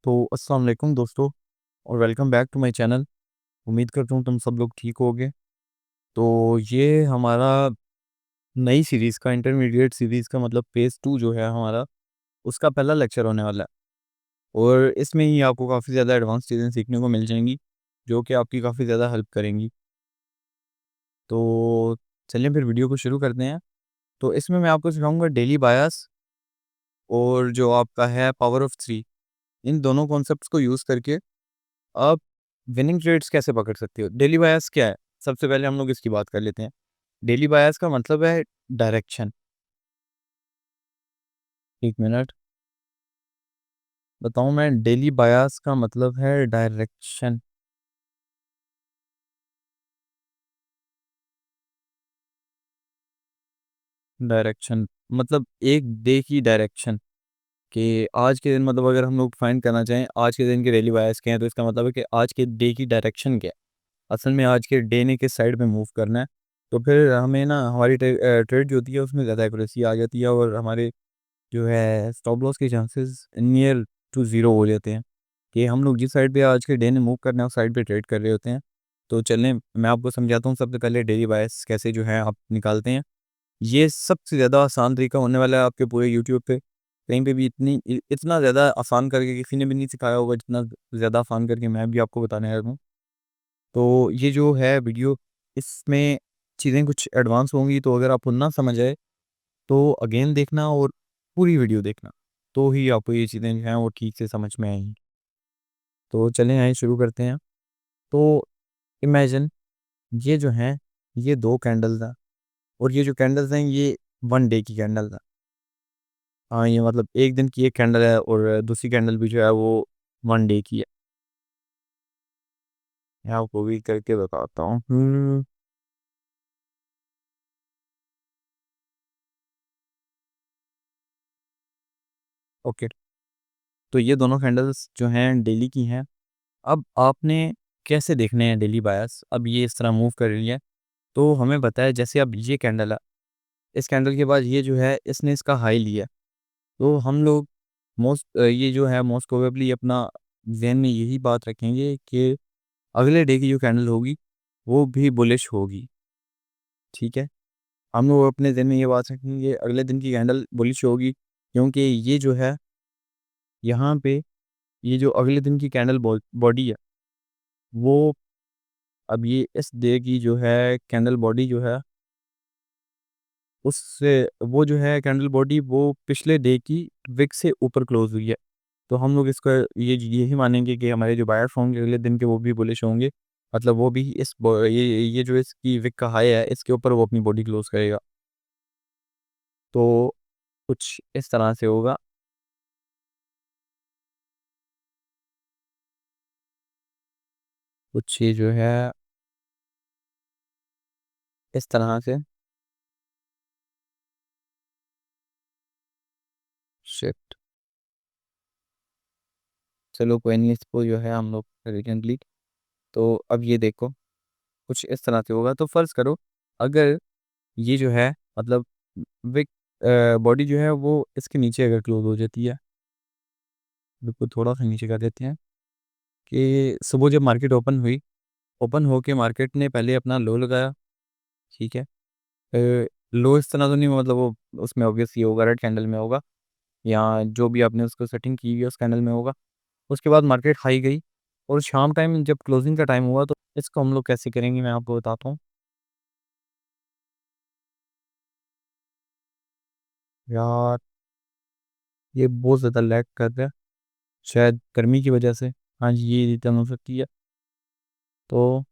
तो अस्सलाम वालेकुम दोस्तों और welcome back to my channel. उम्मीद करता हूँ तुम सब लोग ठीक होगे। तो ये हमारा नई सीरीज़ का इंटरमीडिएट सीरीज़ का मतलब फेज़ 2 जो है हमारा, उसका पहला लेक्चर होने वाला है। और इसमें ही आपको काफ़ी ज़्यादा एडवांस चीज़ें सीखने को मिल जाएंगी, जो कि आपकी काफ़ी ज़्यादा हेल्प करेंगी। तो चलिए फिर वीडियो को शुरू करते हैं। तो इसमें मैं आपको सिखाऊंगा डेली बायस और जो आपका है पावर ऑफ 3। इन दोनों कॉन्सेप्ट्स को यूज़ करके आप विनिंग ट्रेड्स कैसे पकड़ सकते हो। डेली बायस क्या है? सबसे पहले हम लोग इसकी बात कर लेते हैं। डेली बायस का मतलब है डायरेक्शन। 1 मिनट बताऊँ मैं, डेली बायस का मतलब है डायरेक्शन। डायरेक्शन मतलब एक डे की डायरेक्शन, कि आज के दिन मतलब अगर हम लोग फाइंड करना चाहें आज के दिन के डेली बायस क्या है, तो इसका मतलब है कि आज के डे की डायरेक्शन क्या है। असल में आज के डे ने किस साइड में मूव करना है। तो फिर हमें ना हमारी ट्रेड जो होती है उसमें ज़्यादा एक्यूरेसी आ जाती है और हमारे जो है स्टॉप लॉस के चांसेस नियर टू ज़ीरो हो जाते हैं, कि हम लोग जिस साइड पे आज के डे ने मूव करना है उस साइड पे ट्रेड कर रहे होते हैं। तो चलें मैं आपको समझाता हूँ सबसे पहले डेली बायस कैसे जो है आप निकालते हैं। ये सबसे ज़्यादा आसान तरीका होने वाला है आपके पूरे यूट्यूब पे। कहीं पे भी इतना ज़्यादा आसान करके किसी ने भी नहीं सिखाया होगा जितना ज़्यादा आसान करके मैं भी आपको बताने लगा हूँ। तो ये जो है वीडियो, इसमें चीज़ें कुछ एडवांस होंगी, तो अगर आपको ना समझ आए तो अगेन देखना और पूरी वीडियो देखना, तो ही आपको ये चीज़ें जो हैं वो ठीक से समझ में आएँगी। तो चलें आइए शुरू करते हैं। तो इमेजिन ये जो हैं, ये 2 कैंडल्स हैं और ये जो कैंडल्स हैं ये 1 डे की कैंडल्स हैं। हाँ, ये मतलब 1 दिन की 1 कैंडल है और दूसरी कैंडल भी जो है वो 1 डे की है। मैं आपको भी करके बताता हूँ। ओके, तो ये दोनों कैंडल्स जो हैं डेली की हैं। अब आपने कैसे देखने हैं डेली बायस? अब ये इस तरह मूव कर रही है, तो हमें बताया जैसे अब ये कैंडल है, इस कैंडल के बाद ये जो है इसने इसका हाई लिया। तो हम लोग ये जो है मोस्ट प्रोबेबली अपना ज़हन में यही बात रखेंगे कि अगले डे की जो कैंडल होगी वो भी बुलिश होगी। ठीक है? हम लोग अपने ज़हन में ये बात रखेंगे अगले दिन की कैंडल बुलिश होगी, क्योंकि ये जो है यहाँ पे ये जो अगले दिन की कैंडल बॉडी है, वो अब ये इस डे की जो है कैंडल बॉडी जो है, उससे वो जो है कैंडल बॉडी वो पिछले डे की विक से ऊपर क्लोज़ हुई है। तो हम लोग इसका यही मानेंगे कि हमारे जो बायर्स होंगे अगले दिन के वो भी बुलिश होंगे। मतलब वो भी ये जो इसकी विक का हाई है इसके ऊपर वो अपनी बॉडी क्लोज़ करेगा। तो कुछ इस तरह से होगा। कुछ ये जो है इस तरह से। शिट! चलो कोई नहीं, इसको जो है हम लोग करेंगे। तो अब ये देखो, कुछ इस तरह से होगा। तो फ़र्ज़ करो अगर ये जो है मतलब विक बॉडी जो है वो इसके नीचे अगर क्लोज़ हो जाती है, बिल्कुल थोड़ा-सा नीचे कर देते हैं, कि सुबह जब मार्केट ओपन हुई, ओपन होके मार्केट ने पहले अपना लो लगाया, ठीक है? लो इस तरह तो नहीं मतलब वो उसमें ऑब्वियस ये होगा रेड कैंडल में होगा, या जो भी आपने उसको सेटिंग की हुई है उस कैंडल में होगा। उसके बाद मार्केट हाई गई और शाम टाइम जब क्लोजिंग का टाइम हुआ, तो इसको हम लोग कैसे करेंगे मैं आपको बताता हूँ। यार, ये बहुत ज़्यादा लैग कर रहा है, शायद गर्मी की वजह से। हाँ जी, ये रीज़न हो सकती है। तो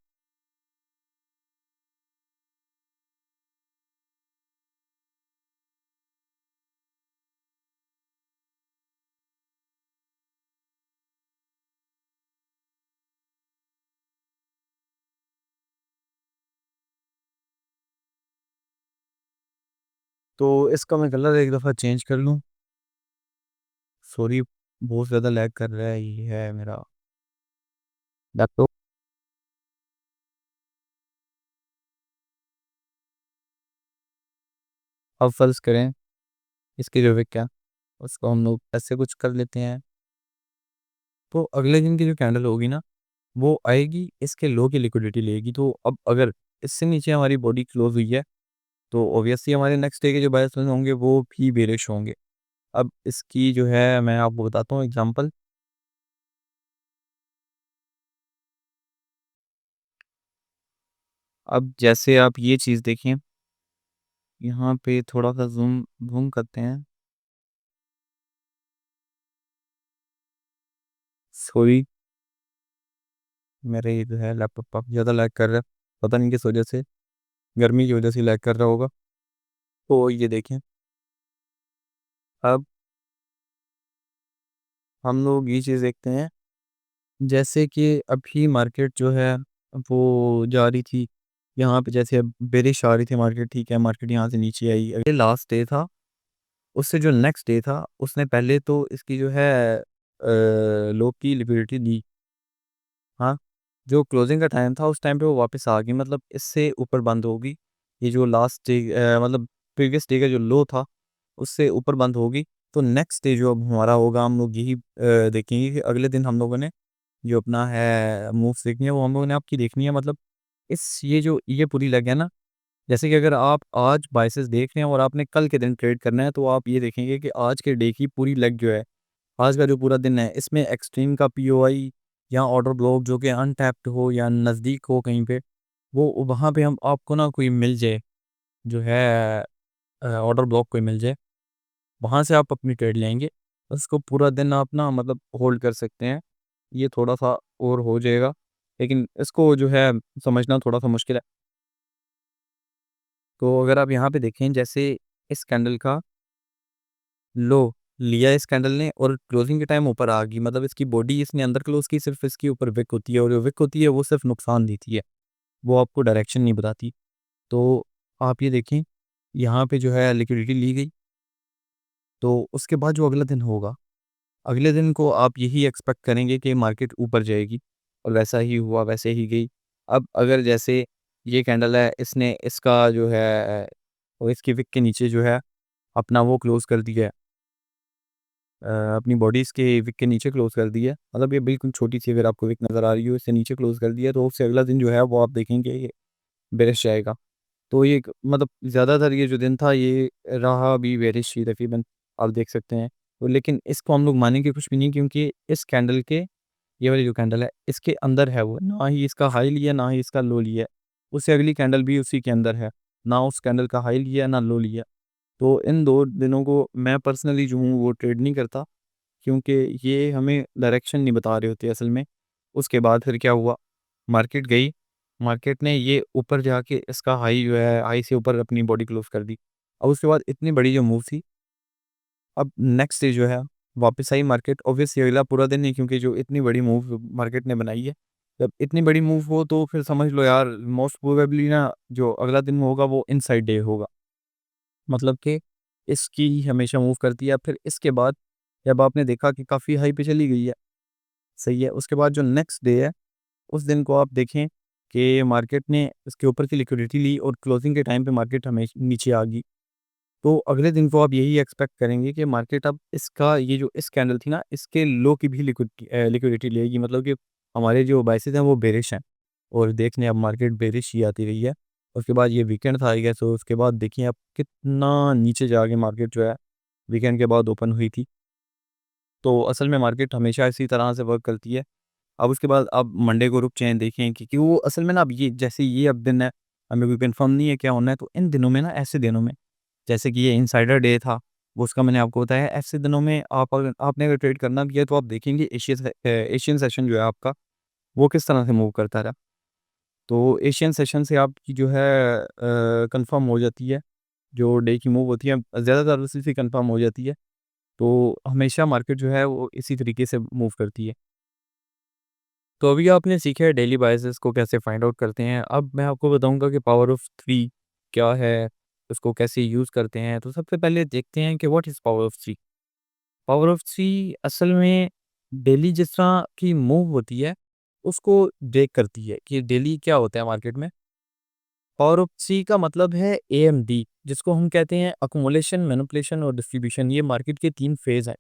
तो इसका मैं कलर एक दफ़ा चेंज कर लूँ। सॉरी, बहुत ज़्यादा लैग कर रहा है, ये है मेरा लैपटॉप। अब फ़र्ज़ करें इसकी जो विक है उसको हम लोग ऐसे कुछ कर लेते हैं। तो अगले दिन की जो कैंडल होगी ना, वो आएगी इसके लो की लिक्विडिटी लेगी। तो अब अगर इससे नीचे हमारी बॉडी क्लोज़ हुई है, तो ऑब्वियसली हमारे नेक्स्ट डे के जो बाय सेल होंगे वो भी बेरिश होंगे। अब इसकी जो है मैं आपको बताता हूँ एग्ज़ाम्पल। अब जैसे आप ये चीज़ देखिए, यहाँ पे थोड़ा-सा ज़ूम ज़ूम करते हैं। सॉरी, मेरे ये जो है लैपटॉप काफ़ी ज़्यादा लैग कर रहा है। पता नहीं किस वजह से, गर्मी की वजह से लैग कर रहा होगा। तो ये देखें, अब हम लोग ये चीज़ देखते हैं, जैसे कि अभी मार्केट जो है वो जा रही थी, यहाँ पे जैसे अब बेरिश आ रही थी मार्केट, ठीक है, मार्केट यहाँ से नीचे आई। ये लास्ट डे था, उससे जो नेक्स्ट डे था, उसने पहले तो इसकी जो है लो की लिक्विडिटी दी। हाँ, जो क्लोजिंग का टाइम था उस टाइम पे वो वापस आ गई, मतलब इससे ऊपर बंद होगी। ये जो लास्ट डे मतलब प्रीवियस डे का जो लो था, उससे ऊपर बंद होगी। तो नेक्स्ट डे जो अब हमारा होगा, हम लोग यही देखेंगे कि अगले दिन हम लोगों ने जो अपना है मूव्स देखनी है, वो हम लोगों ने आपकी देखनी है। मतलब इस ये पूरी लेग है ना, जैसे कि अगर आप आज बायसेस देख रहे हैं और आपने कल के दिन ट्रेड करना है, तो आप ये देखेंगे कि आज के डे की पूरी लेग जो है, आज का जो पूरा दिन है, इसमें एक्सट्रीम का पीओआई या ऑर्डर ब्लॉक जो कि अनटैप्ड हो या नज़दीक हो कहीं पे, वो वहाँ पे हम आपको ना कोई मिल जाए, जो है ऑर्डर ब्लॉक कोई मिल जाए, वहाँ से आप अपनी ट्रेड लेंगे। उसको पूरा दिन आप ना मतलब होल्ड कर सकते हैं। ये थोड़ा-सा और हो जाएगा, लेकिन इसको जो है समझना थोड़ा-सा मुश्किल है। तो अगर आप यहाँ पे देखें, जैसे इस कैंडल का लो लिया इस कैंडल ने और क्लोजिंग के टाइम ऊपर आ गई, मतलब इसकी बॉडी इसने अंदर क्लोज की, सिर्फ इसके ऊपर विक होती है और जो विक होती है वो सिर्फ नुकसान देती है, वो आपको डायरेक्शन नहीं बताती। तो आप ये देखें, यहाँ पे जो है लिक्विडिटी ली गई, तो उसके बाद जो अगला दिन होगा, अगले दिन को आप यही एक्सपेक्ट करेंगे कि मार्केट ऊपर जाएगी और वैसा ही हुआ, वैसे ही गई। अब अगर जैसे ये कैंडल है, इसने इसका जो है और इसकी विक के नीचे जो है अपना वो क्लोज कर दिया है, अपनी बॉडी इसके विक के नीचे क्लोज कर दी है। मतलब ये बिल्कुल छोटी-सी अगर आपको विक नज़र आ रही हो, इससे नीचे क्लोज कर दिया, तो उससे अगला दिन जो है वो आप देखेंगे ये बेरिश जाएगा। तो ये एक मतलब ज़्यादातर ये जो दिन था ये रहा भी बेरिश ही तकरीबन, आप देख सकते हैं। तो लेकिन इसको हम लोग मानेंगे कुछ भी नहीं, क्योंकि इस कैंडल के, ये वाली जो कैंडल है, इसके अंदर है वो, ना ही इसका हाई लिया, ना ही इसका लो लिया है। उससे अगली कैंडल भी उसी के अंदर है, ना उस कैंडल का हाई लिया, ना लो लिया। तो इन 2 दिनों को मैं पर्सनली जो हूँ वो ट्रेड नहीं करता, क्योंकि ये हमें डायरेक्शन नहीं बता रहे होते असल में। उसके बाद फिर क्या हुआ, मार्केट गई, मार्केट ने ये ऊपर जाके इसका हाई जो है, हाई से ऊपर अपनी बॉडी क्लोज़ कर दी। अब उसके बाद इतनी बड़ी जो मूव थी, अब नेक्स्ट डे जो है वापस आई मार्केट, ऑब्वियसली अगला पूरा दिन नहीं, क्योंकि जो इतनी बड़ी मूव मार्केट ने बनाई है, जब इतनी बड़ी मूव हो तो फिर समझ लो यार, मोस्ट प्रोबेबली ना जो अगला दिन होगा वो इनसाइड डे होगा। मतलब कि इसकी हमेशा मूव करती है। फिर इसके बाद जब आपने देखा कि काफ़ी हाई पे चली गई है, सही है, उसके बाद जो नेक्स्ट डे है, उस दिन को आप देखें कि मार्केट ने इसके ऊपर की लिक्विडिटी ली और क्लोजिंग के टाइम पे मार्केट हमें नीचे आ गई। तो अगले दिन को आप यही एक्सपेक्ट करेंगे कि मार्केट अब इसका ये जो इस कैंडल थी ना, इसके लो की भी लिक्विडिटी लेगी, मतलब कि हमारे जो बायसेस हैं वो बेरिश हैं और देखने अब मार्केट बेरिश ही आती रही है। उसके बाद ये वीकेंड था आई गेस, तो उसके बाद देखिए अब कितना नीचे जा के मार्केट जो है वीकेंड के बाद ओपन हुई थी। तो असल में मार्केट हमेशा इसी तरह से वर्क करती है। अब उसके बाद आप मंडे को रुक जाएँ, देखें कि वो असल में ना, अब ये जैसे ये अब दिन है, हमें कोई कन्फर्म नहीं है क्या होना है, तो इन दिनों में ना, ऐसे दिनों में, जैसे कि ये इनसाइडर डे था, वो उसका मैंने आपको बताया, ऐसे दिनों में आप अगर आपने अगर ट्रेड करना भी है, तो आप देखेंगे एशियन सेशन जो है आपका, वो किस तरह से मूव करता रहा। तो एशियन सेशन से आपकी जो है कन्फर्म हो जाती है, जो डे की मूव होती है, ज़्यादातर उसी से कन्फर्म हो जाती है। तो हमेशा मार्केट जो है वो इसी तरीके से मूव करती है। तो अभी आपने सीखा है डेली बायसेस को कैसे फाइंड आउट करते हैं। अब मैं आपको बताऊँगा कि पावर ऑफ 3 क्या है, उसको कैसे यूज़ करते हैं। तो सबसे पहले देखते हैं कि what is power of 3। Power of 3 असल में डेली जिस तरह की मूव होती है, उसको ब्रेक करती है कि डेली क्या होता है मार्केट में। पावर ऑफ 3 का मतलब है एएमडी, जिसको हम कहते हैं अक्मुलेशन, मैनिपुलेशन और डिस्ट्रीब्यूशन। ये मार्केट के 3 फेज़ हैं।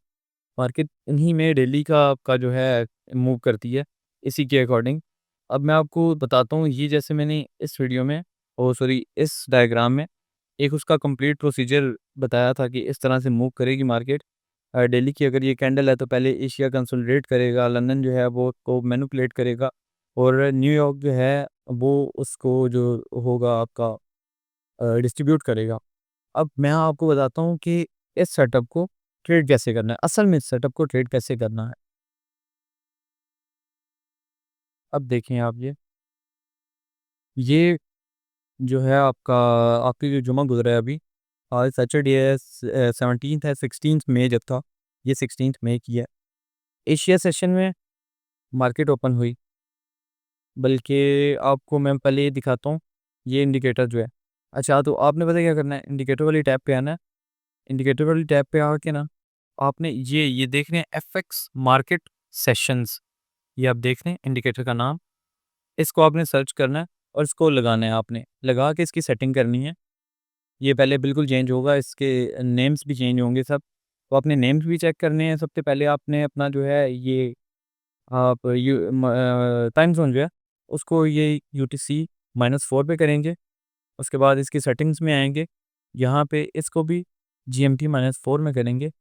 मार्केट इन्हीं में डेली का आपका जो है मूव करती है, इसी के अकॉर्डिंग। अब मैं आपको बताता हूँ ये जैसे मैंने इस वीडियो में ओह सॉरी इस डायग्राम में एक उसका कंप्लीट प्रोसीजर बताया था कि इस तरह से मूव करेगी मार्केट। डेली की अगर ये कैंडल है तो पहले एशिया कंसोलिडेट करेगा, लंदन जो है वो उसको मैनिपुलेट करेगा और न्यूयॉर्क जो है वो उसको जो होगा आपका डिस्ट्रीब्यूट करेगा। अब मैं आपको बताता हूँ कि इस सेटअप को ट्रेड कैसे करना है। असल में इस सेटअप को ट्रेड कैसे करना है। अब देखें आप ये जो है आपका आखिरी जो जुमा गुज़रा है अभी, आज सैटरडे है 17th है, 16th मई जब था, ये 16th मई की है। एशिया सेशन में मार्केट ओपन हुई, बल्कि आपको मैं पहले ये दिखाता हूँ, ये इंडिकेटर जो है। अच्छा तो आपने पता है क्या करना है, इंडिकेटर वाली टैब पे आना है। इंडिकेटर वाली टैब पे आके ना आपने ये देख रहे हैं एफएक्स मार्केट सेशंस, ये आप देख रहे हैं इंडिकेटर का नाम, इसको आपने सर्च करना है और इसको लगाना है आपने, लगा के इसकी सेटिंग करनी है। ये पहले बिल्कुल चेंज होगा, इसके नेम्स भी चेंज होंगे सब। तो आपने नेम्स भी चेक करने हैं, सबसे पहले आपने अपना जो है ये आप टाइम ज़ोन जो है उसको ये UTC-4 पे करेंगे। उसके बाद इसकी सेटिंग्स में आएँगे, यहाँ पे इसको भी GMT-4 में करेंगे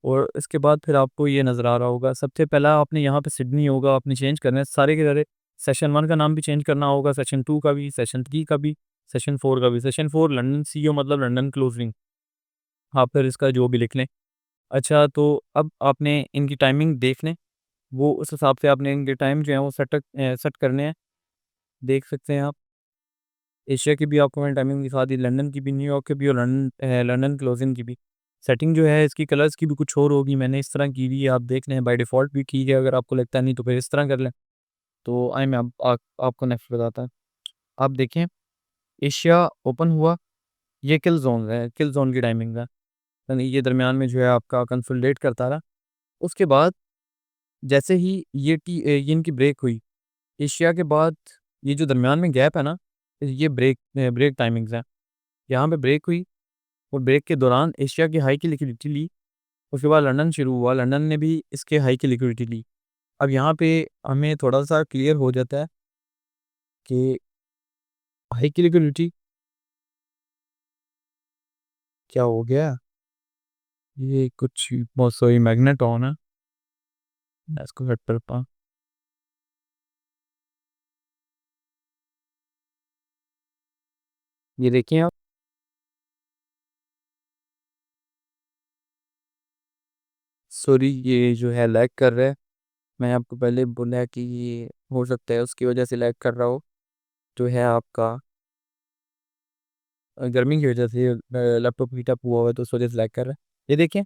और इसके बाद फिर आपको ये नज़र आ रहा होगा। सबसे पहला आपने यहाँ पे सिडनी होगा, आपने चेंज करना है सारे के सारे। सेशन 1 का नाम भी चेंज करना होगा, सेशन 2 का भी, सेशन 3 का भी, सेशन 4 का भी। सेशन 4 लंदन सीईओ मतलब लंदन क्लोजिंग, आप फिर इसका जो भी लिख लें। अच्छा तो अब आपने इनकी टाइमिंग देख लें, वो उस हिसाब से आपने इनके टाइम जो है वो सेट करने हैं। देख सकते हैं आप, एशिया की भी आपको मैंने टाइमिंग दिखा दी, लंदन की भी, न्यूयॉर्क की भी और लंदन क्लोजिंग की भी। सेटिंग जो है इसकी कलर्स की भी कुछ और होगी, मैंने इस तरह की हुई है, आप देख लें। बाय डिफ़ॉल्ट भी ठीक है, अगर आपको लगता है नहीं तो फिर इस तरह कर लें। तो आइए मैं अब आपको नेक्स्ट बताता हूँ। आप देखें, एशिया ओपन हुआ, ये किल ज़ोन है, किल ज़ोन की टाइमिंग है। यानी ये दरमियान में जो है आपका कंसोलिडेट करता रहा। उसके बाद जैसे ही ये इनकी ब्रेक हुई, एशिया के बाद ये जो दरमियान में गैप है ना, ये ब्रेक टाइमिंग्स हैं। यहाँ पे ब्रेक हुई और ब्रेक के दौरान एशिया की हाई की लिक्विडिटी ली। उसके बाद लंदन शुरू हुआ, लंदन ने भी इसके हाई की लिक्विडिटी ली। अब यहाँ पे हमें थोड़ा-सा क्लियर हो जाता है कि हाई की लिक्विडिटी क्या हो गया? ये कुछ बहुत सॉरी मैग्नेट ऑन है, मैं इसको कट करता हूँ। ये देखिए आप, सॉरी ये जो है लैग कर रहा है। मैंने आपको पहले बोला कि ये हो सकता है उसकी वजह से लैग कर रहा हो, जो है आपका गर्मी की वजह से लैपटॉप हीट अप हुआ हुआ है तो उस वजह से लैग कर रहा है। ये देखिए,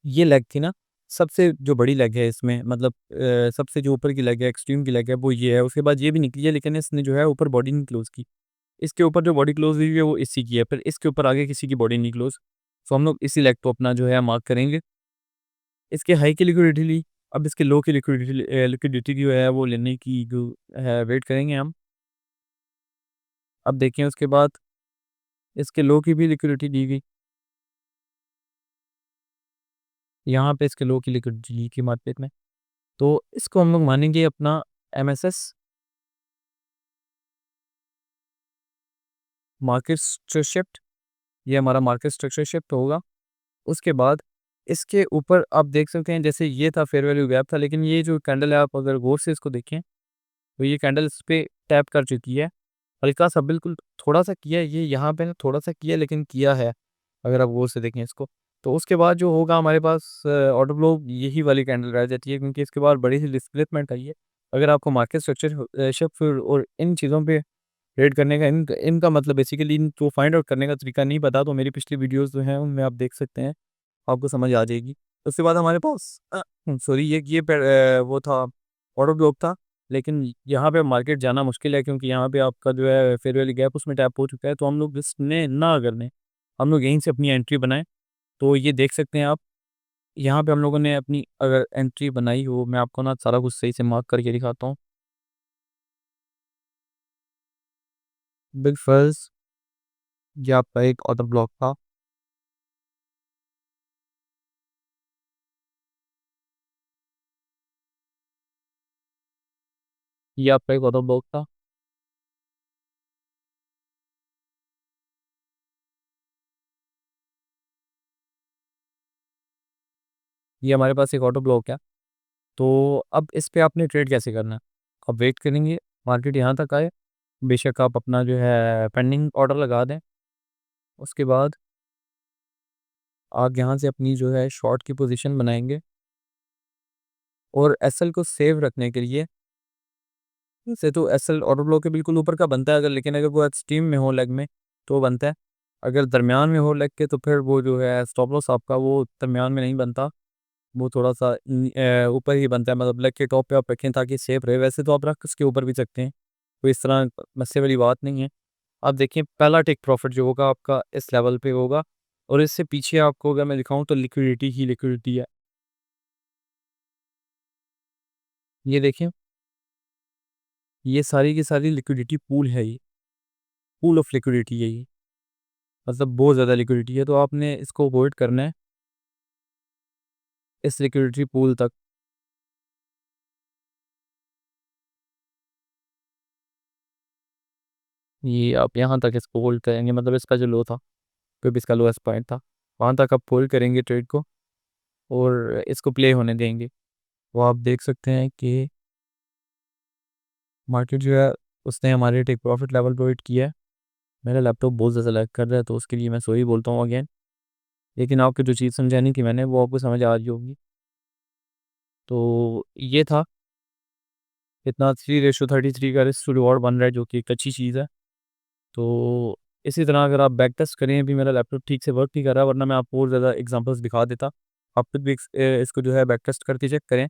ये लेग थी ना, सबसे जो बड़ी लेग है इसमें मतलब सबसे जो ऊपर की लेग है, एक्सट्रीम की लेग है वो ये है। उसके बाद ये भी निकली है लेकिन इसने जो है ऊपर बॉडी नहीं क्लोज़ की। इसके ऊपर जो बॉडी क्लोज़ हुई है वो इसी की है, फिर इसके ऊपर आगे किसी की बॉडी नहीं क्लोज़। तो हम लोग इसी लेग को अपना जो है मार्क करेंगे। इसके हाई की लिक्विडिटी ली, अब इसके लो की लिक्विडिटी जो है वो लेने की जो है वेट करेंगे हम। अब देखें उसके बाद इसके लो की भी लिक्विडिटी दी गई। यहाँ पे इसके लो की लिक्विडिटी ली थी मार्केट में। तो इसको हम लोग मानेंगे अपना एमएसएस मार्केट स्ट्रक्चर शिफ्ट, ये हमारा मार्केट स्ट्रक्चर शिफ्ट होगा। उसके बाद इसके ऊपर आप देख सकते हैं जैसे ये था फेयर वैल्यू गैप था, लेकिन ये जो कैंडल है आप अगर गौर से इसको देखें तो ये कैंडल इस पे टैप कर चुकी है। हल्का-सा बिल्कुल थोड़ा-सा किया है, ये यहाँ पे ना थोड़ा-सा किया है लेकिन किया है, अगर आप गौर से देखें इसको। तो उसके बाद जो होगा हमारे पास ऑर्डर फ्लो यही वाली कैंडल रह जाती है क्योंकि इसके बाद बड़ी सी डिस्प्लेसमेंट आई है। अगर आपको मार्केट स्ट्रक्चर शिफ्ट और इन चीज़ों पे रेड करने का इनका मतलब बेसिकली इनको फाइंड आउट करने का तरीका नहीं पता तो मेरी पिछली वीडियोज़ जो हैं उनमें आप देख सकते हैं, आपको समझ आ जाएगी। उसके बाद हमारे पास सॉरी वो था ऑर्डर ब्लॉक था, लेकिन यहाँ पे मार्केट जाना मुश्किल है क्योंकि यहाँ पे आपका जो है फेयर वैल्यू गैप उसमें टैप हो चुका है, तो हम लोग इसमें ना करने, हम लोग यहीं से अपनी एंट्री बनाएँ। तो ये देख सकते हैं आप, यहाँ पे हम लोगों ने अपनी अगर एंट्री बनाई हो, मैं आपको ना सारा कुछ सही से मार्क करके दिखाता हूँ। बिग फर्ज ये आपका एक ऑर्डर ब्लॉक था। ये आपका एक ऑर्डर ब्लॉक था। ये हमारे पास एक ऑटो ब्लॉक है। तो अब इस पे आपने ट्रेड कैसे करना है? आप वेट करेंगे मार्केट यहाँ तक आए, बेशक आप अपना जो है पेंडिंग ऑर्डर लगा दें। उसके बाद आप यहाँ से अपनी जो है शॉर्ट की पोजीशन बनाएंगे और एसएल को सेव रखने के लिए, वैसे तो एसएल ऑर्डर ब्लॉक के बिल्कुल ऊपर का बनता है, अगर लेकिन अगर वो एक्सट्रीम में हो लेग में तो बनता है। अगर दरमियान में हो लेग के तो फिर वो जो है स्टॉप लॉस आपका वो दरमियान में नहीं बनता, वो थोड़ा सा ऊपर ही बनता है, मतलब लेग के टॉप पे आप रखें ताकि सेफ रहे। वैसे तो आप रख उसके ऊपर भी सकते हैं, कोई इस तरह मसले वाली बात नहीं है। आप देखिए पहला टेक प्रॉफिट जो होगा आपका इस लेवल पे होगा, और इससे पीछे आपको अगर मैं दिखाऊं तो लिक्विडिटी ही लिक्विडिटी है। ये देखिए, ये सारी की सारी लिक्विडिटी पूल है, ये पूल ऑफ लिक्विडिटी है ये, मतलब बहुत ज़्यादा लिक्विडिटी है। तो आपने इसको अवॉइड करना है इस लिक्विडिटी पूल तक। ये आप यहाँ तक इसको होल्ड करेंगे, मतलब इसका जो लो था, कोई भी इसका लोएस्ट पॉइंट था, वहाँ तक आप होल्ड करेंगे ट्रेड को और इसको प्ले होने देंगे। वो आप देख सकते हैं कि मार्केट जो है उसने हमारे टेक प्रॉफिट लेवल पे हिट किया है। मेरा लैपटॉप बहुत ज़्यादा लैग कर रहा है तो उसके लिए मैं सॉरी बोलता हूँ अगेन, लेकिन आपको जो चीज़ समझानी थी मैंने वो आपको समझ आ रही होगी। तो ये था, इतना 3:33 का रिस्क टू रिवॉर्ड बन रहा है, जो कि एक अच्छी चीज़ है। तो इसी तरह अगर आप बैक टेस्ट करें, अभी मेरा लैपटॉप ठीक से वर्क नहीं कर रहा, वरना मैं आपको और ज़्यादा एग्जांपल्स दिखा देता। आप खुद भी इसको जो है बैक टेस्ट करके चेक करें,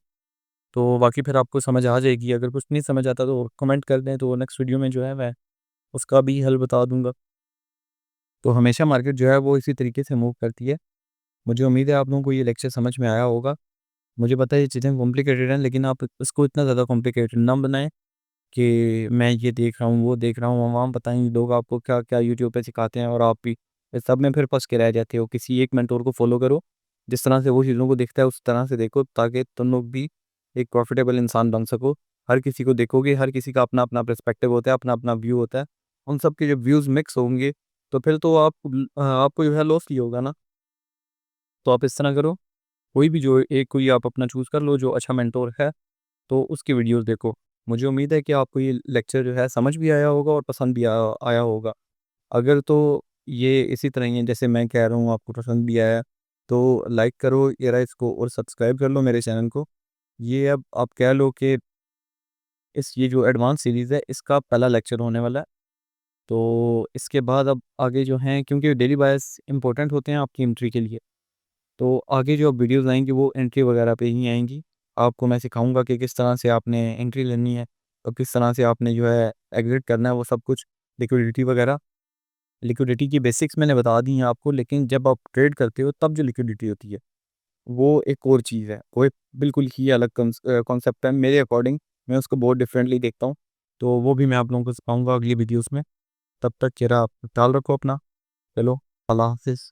तो बाकी फिर आपको समझ आ जाएगी। अगर कुछ नहीं समझ आता तो कमेंट कर दें, तो नेक्स्ट वीडियो में जो है मैं उसका भी हल बता दूंगा। तो हमेशा मार्केट जो है वो इसी तरीके से मूव करती है। मुझे उम्मीद है आप लोगों को ये लेक्चर समझ में आया होगा। मुझे पता है ये चीज़ें कॉम्प्लिकेटेड हैं, लेकिन आप इसको इतना ज़्यादा कॉम्प्लिकेटेड ना बनाएं कि मैं ये देख रहा हूँ, वो देख रहा हूँ, वहाँ पता नहीं लोग आपको क्या-क्या यूट्यूब पे सिखाते हैं और आप भी इस सब में फिर फँस के रह जाते हो। किसी एक मेंटर को फ़ॉलो करो, जिस तरह से वो चीज़ों को देखता है उस तरह से देखो, ताकि तुम लोग भी एक प्रॉफ़िटेबल इंसान बन सको। हर किसी को देखोगे, हर किसी का अपना-अपना पर्सपेक्टिव होता है, अपना-अपना व्यू होता है। उन सब के जब व्यूज़ मिक्स होंगे, तो फिर तो आपको जो है लॉस ही होगा ना। तो आप इस तरह करो, कोई भी जो एक कोई आप अपना चूज़ कर लो जो अच्छा मेंटर है, तो उसकी वीडियोस देखो। मुझे उम्मीद है कि आपको ये लेक्चर जो है समझ भी आया होगा और पसंद भी आया आया होगा। अगर तो ये इसी तरह ही है जैसे मैं कह रहा हूँ, आपको पसंद भी आया, तो लाइक करो ज़रा इसको और सब्सक्राइब कर लो मेरे चैनल को। ये अब आप कह लो कि ये जो एडवांस सीरीज़ है इसका पहला लेक्चर होने वाला है। तो इसके बाद अब आगे जो हैं, क्योंकि डेली बायस इंपॉर्टेंट होते हैं आपकी एंट्री के लिए, तो आगे जो वीडियोज़ आएँगी वो एंट्री वगैरह पे ही आएँगी। आपको मैं सिखाऊँगा कि किस तरह से आपने एंट्री लेनी है और किस तरह से आपने जो है एग्ज़िट करना है, वो सब कुछ, लिक्विडिटी वगैरह। लिक्विडिटी की बेसिक्स मैंने बता दी हैं आपको, लेकिन जब आप ट्रेड करते हो तब जो लिक्विडिटी होती है, वो एक और चीज़ है। वो एक बिल्कुल ही अलग कॉन्सेप्ट है मेरे अकॉर्डिंग, मैं उसको बहुत डिफरेंटली देखता हूँ। तो वो भी मैं आप लोगों को सिखाऊँगा अगली वीडियोज़ में। तब तक ख़ैर आप ख्याल रखो अपना। चलो, अल्लाह हाफ़िज़।